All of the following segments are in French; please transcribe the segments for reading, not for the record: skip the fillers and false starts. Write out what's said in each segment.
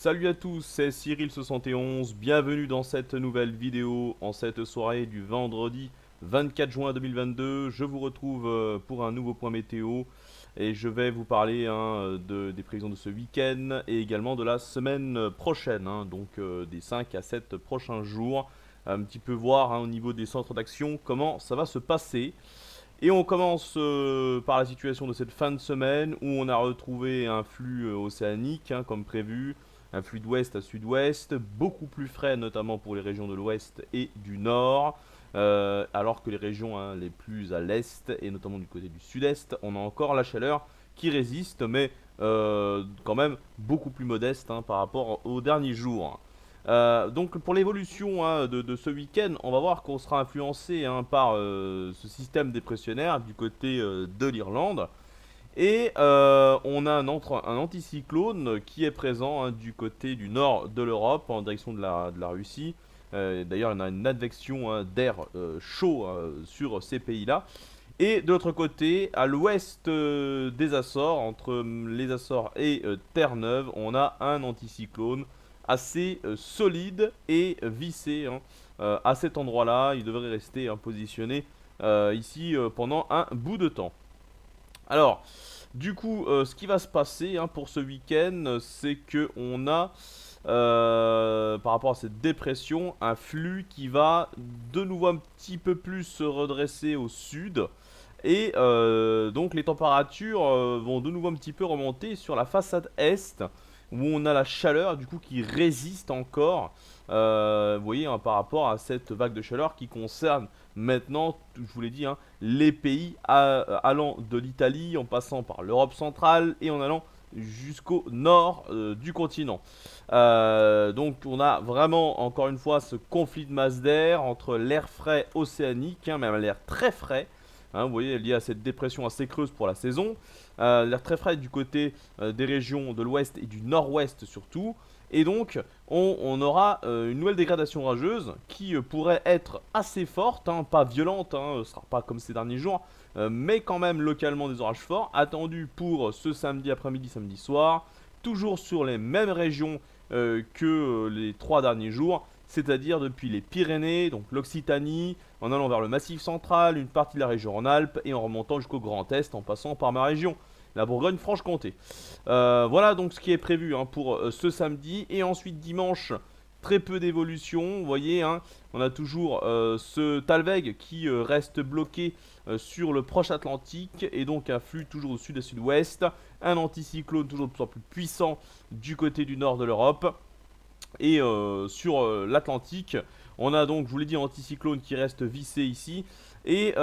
Salut à tous, c'est Cyril71, bienvenue dans cette nouvelle vidéo en cette soirée du vendredi 24 juin 2022. Je vous retrouve pour un nouveau point météo et je vais vous parler des prévisions de ce week-end et également de la semaine prochaine, donc des 5 à 7 prochains jours. Un petit peu voir au niveau des centres d'action comment ça va se passer. Et on commence par la situation de cette fin de semaine où on a retrouvé un flux océanique comme prévu, un flux d'ouest à sud-ouest, beaucoup plus frais notamment pour les régions de l'ouest et du nord, alors que les régions les plus à l'est et notamment du côté du sud-est, on a encore la chaleur qui résiste, mais quand même beaucoup plus modeste par rapport aux derniers jours. Donc pour l'évolution de ce week-end, on va voir qu'on sera influencé par ce système dépressionnaire du côté de l'Irlande. Et on a un anticyclone qui est présent du côté du nord de l'Europe en direction de la Russie. D'ailleurs, on a une advection d'air chaud sur ces pays-là. Et de l'autre côté, à l'ouest des Açores, entre les Açores et Terre-Neuve, on a un anticyclone assez solide et vissé à cet endroit-là. Il devrait rester positionné ici pendant un bout de temps. Alors, du coup, ce qui va se passer pour ce week-end, c'est que on a, par rapport à cette dépression, un flux qui va de nouveau un petit peu plus se redresser au sud. Et donc les températures vont de nouveau un petit peu remonter sur la façade est, où on a la chaleur du coup qui résiste encore, vous voyez, par rapport à cette vague de chaleur qui concerne maintenant, je vous l'ai dit, les pays allant de l'Italie, en passant par l'Europe centrale et en allant jusqu'au nord du continent. Donc on a vraiment encore une fois ce conflit de masse d'air entre l'air frais océanique, même l'air très frais, vous voyez, lié à cette dépression assez creuse pour la saison. L'air très frais du côté des régions de l'ouest et du nord-ouest surtout. Et donc, on aura une nouvelle dégradation rageuse qui pourrait être assez forte, pas violente, ce ne sera pas comme ces derniers jours, mais quand même localement des orages forts, attendus pour ce samedi après-midi, samedi soir, toujours sur les mêmes régions que les 3 derniers jours, c'est-à-dire depuis les Pyrénées, donc l'Occitanie, en allant vers le Massif central, une partie de la région en Alpes et en remontant jusqu'au Grand Est en passant par ma région, la Bourgogne-Franche-Comté. Voilà donc ce qui est prévu pour ce samedi. Et ensuite dimanche, très peu d'évolution. Vous voyez, on a toujours ce Talweg qui reste bloqué sur le proche Atlantique et donc un flux toujours au sud et sud-ouest. Un anticyclone toujours de plus en plus puissant du côté du nord de l'Europe. Et sur l'Atlantique, on a donc, je vous l'ai dit, un anticyclone qui reste vissé ici. Et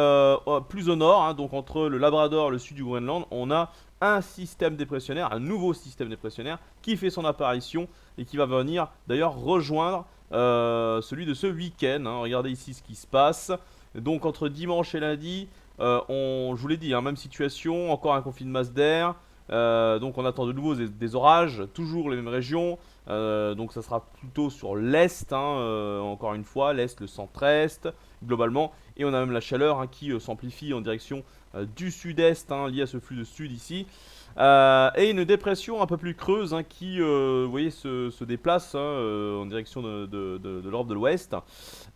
plus au nord, donc entre le Labrador et le sud du Groenland, on a un système dépressionnaire, un nouveau système dépressionnaire qui fait son apparition et qui va venir d'ailleurs rejoindre celui de ce week-end. Regardez ici ce qui se passe. Donc entre dimanche et lundi, je vous l'ai dit, même situation, encore un conflit de masse d'air. Donc on attend de nouveau des orages, toujours les mêmes régions. Donc ça sera plutôt sur l'est, encore une fois, l'est, le centre-est, globalement. Et on a même la chaleur qui s'amplifie en direction du sud-est, liée à ce flux de sud ici. Et une dépression un peu plus creuse qui, vous voyez, se déplace en direction de l'Europe de l'Ouest.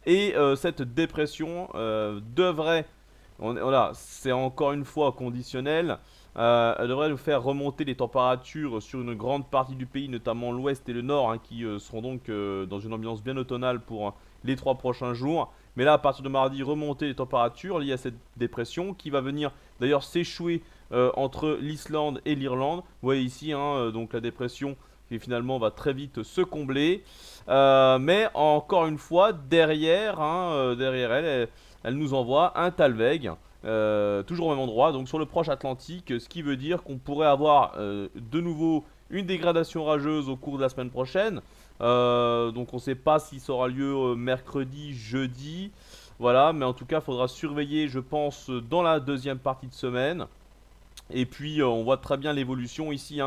Et cette dépression devrait, voilà, c'est encore une fois conditionnel, elle devrait nous faire remonter les températures sur une grande partie du pays, notamment l'ouest et le nord, qui seront donc dans une ambiance bien automnale pour les 3 prochains jours. Mais là, à partir de mardi, remonter les températures liées à cette dépression qui va venir d'ailleurs s'échouer entre l'Islande et l'Irlande. Vous voyez ici, donc la dépression qui finalement va très vite se combler. Mais encore une fois, derrière, derrière elle nous envoie un Talweg. Toujours au même endroit, donc sur le proche Atlantique, ce qui veut dire qu'on pourrait avoir de nouveau une dégradation rageuse au cours de la semaine prochaine. Donc on ne sait pas si ça aura lieu mercredi, jeudi, voilà, mais en tout cas il faudra surveiller, je pense, dans la deuxième partie de semaine. Et puis on voit très bien l'évolution ici.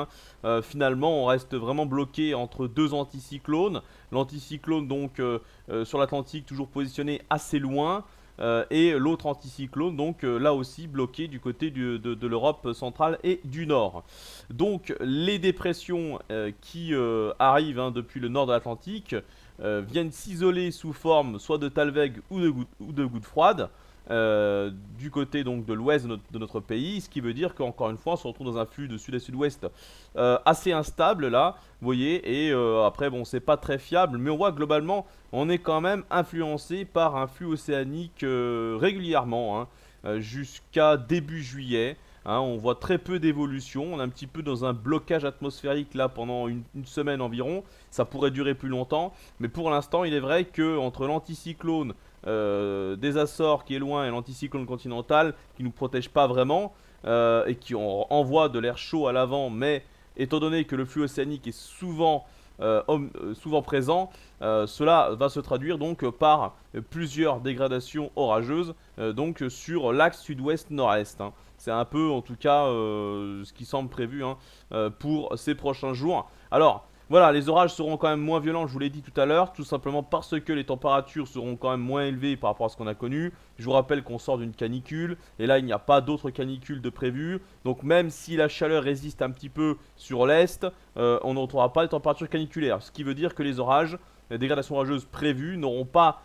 Finalement, on reste vraiment bloqué entre deux anticyclones. L'anticyclone donc sur l'Atlantique toujours positionné assez loin. et l'autre anticyclone, donc là aussi bloqué du côté de l'Europe centrale et du nord. Donc les dépressions qui arrivent depuis le nord de l'Atlantique viennent s'isoler sous forme soit de talweg ou de gouttes froides. Du côté donc de l'ouest de notre pays, ce qui veut dire qu'encore une fois on se retrouve dans un flux de sud à sud-ouest assez instable là, vous voyez, et après bon c'est pas très fiable, mais on voit globalement on est quand même influencé par un flux océanique régulièrement, jusqu'à début juillet. On voit très peu d'évolution, on est un petit peu dans un blocage atmosphérique là pendant une semaine environ, ça pourrait durer plus longtemps, mais pour l'instant il est vrai que entre l'anticyclone des Açores qui est loin et l'anticyclone continental qui ne nous protège pas vraiment et qui envoie de l'air chaud à l'avant, mais étant donné que le flux océanique est souvent présent, cela va se traduire donc par plusieurs dégradations orageuses donc sur l'axe sud-ouest-nord-est. C'est un peu en tout cas ce qui semble prévu pour ces prochains jours. Alors voilà, les orages seront quand même moins violents, je vous l'ai dit tout à l'heure, tout simplement parce que les températures seront quand même moins élevées par rapport à ce qu'on a connu. Je vous rappelle qu'on sort d'une canicule, et là il n'y a pas d'autres canicules de prévues. Donc même si la chaleur résiste un petit peu sur l'est, on ne retrouvera pas les températures caniculaires. Ce qui veut dire que les orages, les dégradations orageuses prévues n'auront pas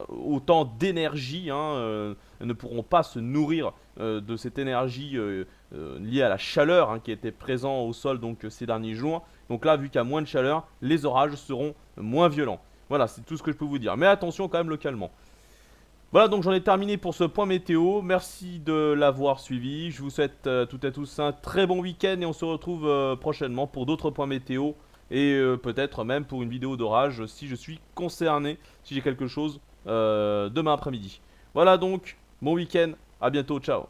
autant d'énergie, ne pourront pas se nourrir de cette énergie liée à la chaleur qui était présente au sol donc, ces derniers jours. Donc là, vu qu'il y a moins de chaleur, les orages seront moins violents. Voilà, c'est tout ce que je peux vous dire. Mais attention quand même localement. Voilà, donc j'en ai terminé pour ce point météo. Merci de l'avoir suivi. Je vous souhaite toutes et tous un très bon week-end et on se retrouve prochainement pour d'autres points météo et peut-être même pour une vidéo d'orage si je suis concerné, si j'ai quelque chose demain après-midi. Voilà donc, bon week-end, à bientôt, ciao.